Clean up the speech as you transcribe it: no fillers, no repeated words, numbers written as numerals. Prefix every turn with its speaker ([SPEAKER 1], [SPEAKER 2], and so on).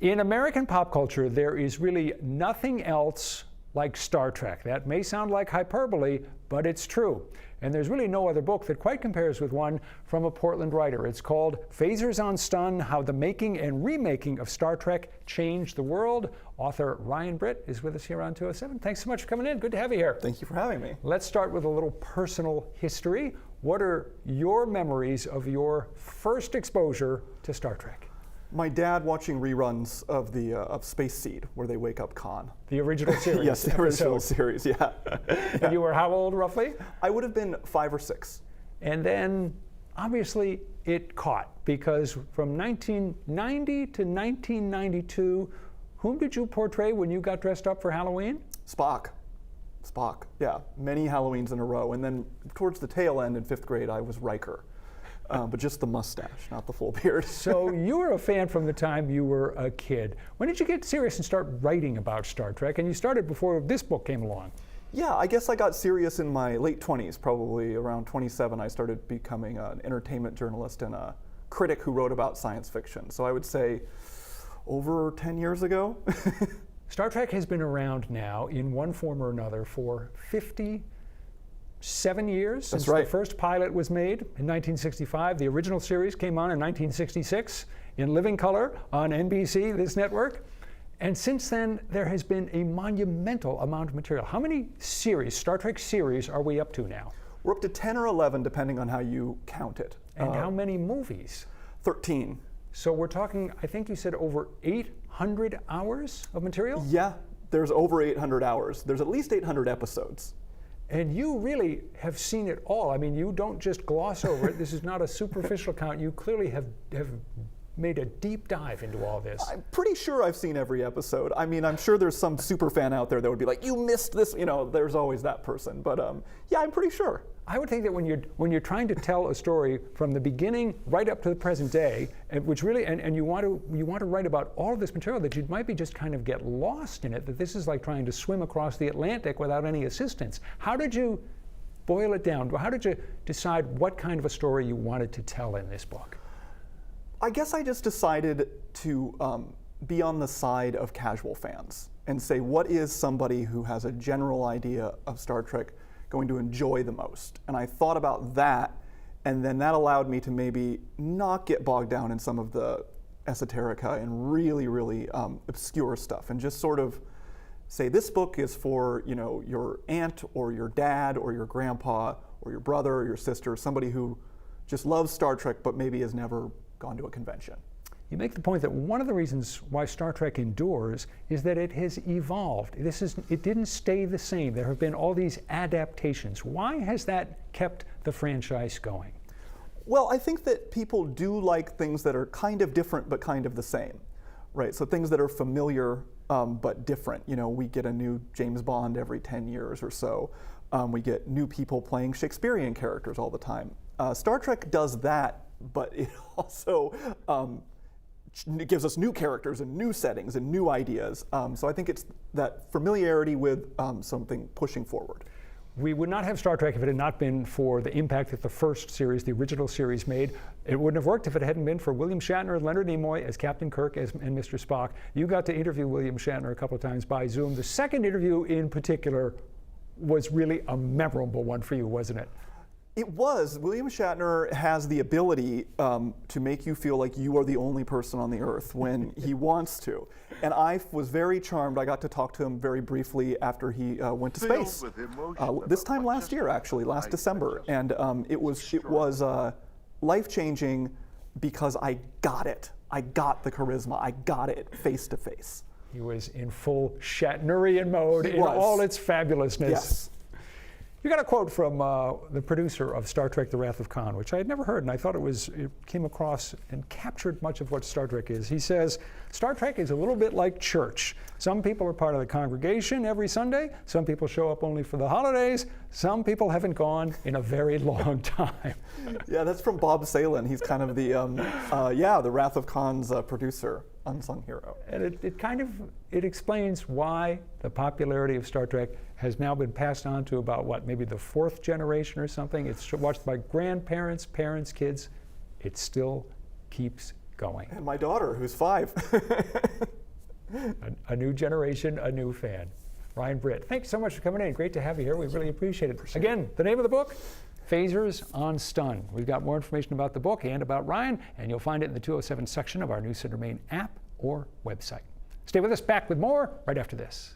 [SPEAKER 1] In American pop culture, there is really nothing else like Star Trek. That may sound like hyperbole, but it's true. And there's really no other book that quite compares with one from a Portland writer. It's called Phasers on Stun: How the Making and Remaking of Star Trek Changed the World. Author Ryan Britt is with us here on 207. Thanks so much for coming in. Good to have you here.
[SPEAKER 2] Thank you for having me.
[SPEAKER 1] Let's start with a little personal history. What are your memories of your first exposure to Star Trek?
[SPEAKER 2] My dad watching reruns of the of Space Seed, where they wake up Khan.
[SPEAKER 1] The original series.
[SPEAKER 2] Yes, the original series. Yeah.
[SPEAKER 1] And you were how old roughly?
[SPEAKER 2] I would have been 5 or 6.
[SPEAKER 1] And then, obviously, it caught, because from 1990 to 1992, whom did you portray when you got dressed up for Halloween?
[SPEAKER 2] Spock. Yeah, many Halloweens in a row. And then towards the tail end in 5th grade, I was Riker. But just the mustache, not the full beard.
[SPEAKER 1] So you were a fan from the time you were a kid. When did you get serious and start writing about Star Trek? And you started before this book came along.
[SPEAKER 2] Yeah, I guess I got serious in my late 20s, probably around 27. I started becoming an entertainment journalist and a critic who wrote about science fiction. So I would say over 10 years ago.
[SPEAKER 1] Star Trek has been around now in one form or another for 57 years since the first pilot was made in 1965. The original series came on in 1966 in living color on NBC, this network. And since then, there has been a monumental amount of material. How many series, Star Trek series, are we up to now?
[SPEAKER 2] We're up to 10 or 11, depending on how you count it.
[SPEAKER 1] And how many movies?
[SPEAKER 2] 13.
[SPEAKER 1] So we're talking, I think you said over 800 hours of material?
[SPEAKER 2] Yeah, there's over 800 hours. There's at least 800 episodes.
[SPEAKER 1] And you really have seen it all. I mean, you don't just gloss over it. This is not a superficial count. You clearly have made a deep dive into all this.
[SPEAKER 2] I'm pretty sure I've seen every episode. I mean, I'm sure there's some super fan out there that would be like, you missed this. You know, there's always that person. But yeah, I'm pretty sure.
[SPEAKER 1] I would think that when you're trying to tell a story from the beginning right up to the present day, and which really and you want to write about all of this material, that you might be just kind of get lost in it. That this is like trying to swim across the Atlantic without any assistance. How did you boil it down? How did you decide what kind of a story you wanted to tell in this book?
[SPEAKER 2] I guess I just decided to be on the side of casual fans and say, what is somebody who has a general idea of Star Trek going to enjoy the most? And I thought about that, and then that allowed me to maybe not get bogged down in some of the esoterica and really obscure stuff, and just sort of say, this book is for, you know, your aunt or your dad or your grandpa or your brother or your sister, somebody who just loves Star Trek but maybe has never gone to a convention.
[SPEAKER 1] You make the point that one of the reasons why Star Trek endures is that it has evolved. It didn't stay the same. There have been all these adaptations. Why has that kept the franchise going?
[SPEAKER 2] Well, I think that people do like things that are kind of different but kind of the same, right? So things that are familiar but different. You know, we get a new James Bond every 10 years or so. We get new people playing Shakespearean characters all the time. Star Trek does that, but it also it gives us new characters and new settings and new ideas. So I think it's that familiarity with something pushing forward.
[SPEAKER 1] We would not have Star Trek if it had not been for the impact that the first series, the original series, made. It wouldn't have worked if it hadn't been for William Shatner and Leonard Nimoy as Captain Kirk and Mr. Spock. You got to interview William Shatner a couple of times by Zoom. The second interview in particular was really a memorable one for you, wasn't it?
[SPEAKER 2] It was. William Shatner has the ability to make you feel like you are the only person on the earth when he wants to. And I was very charmed. I got to talk to him very briefly after he went to space. This time last year, actually, last December. And it was life-changing because I got it. I got the charisma. I got it face to face.
[SPEAKER 1] He was in full Shatnerian mode in all its fabulousness.
[SPEAKER 2] Yes.
[SPEAKER 1] You got a quote from the producer of Star Trek: The Wrath of Khan, which I had never heard, and I thought it came across and captured much of what Star Trek is. He says, Star Trek is a little bit like church. Some people are part of the congregation every Sunday. Some people show up only for the holidays. Some people haven't gone in a very long time.
[SPEAKER 2] Yeah, that's from Bob Salen. He's kind of the, the Wrath of Khan's producer, unsung hero.
[SPEAKER 1] And it explains why the popularity of Star Trek has now been passed on to about, maybe the 4th generation or something. It's watched by grandparents, parents, kids. It still keeps going.
[SPEAKER 2] And my daughter, who's 5.
[SPEAKER 1] A new generation, a new fan. Ryan Britt, thanks so much for coming in. Great to have you here. We really appreciate it. Again, the name of the book, Phasers on Stun. We've got more information about the book and about Ryan, and you'll find it in the 207 section of our News Center Maine app or website. Stay with us, back with more right after this.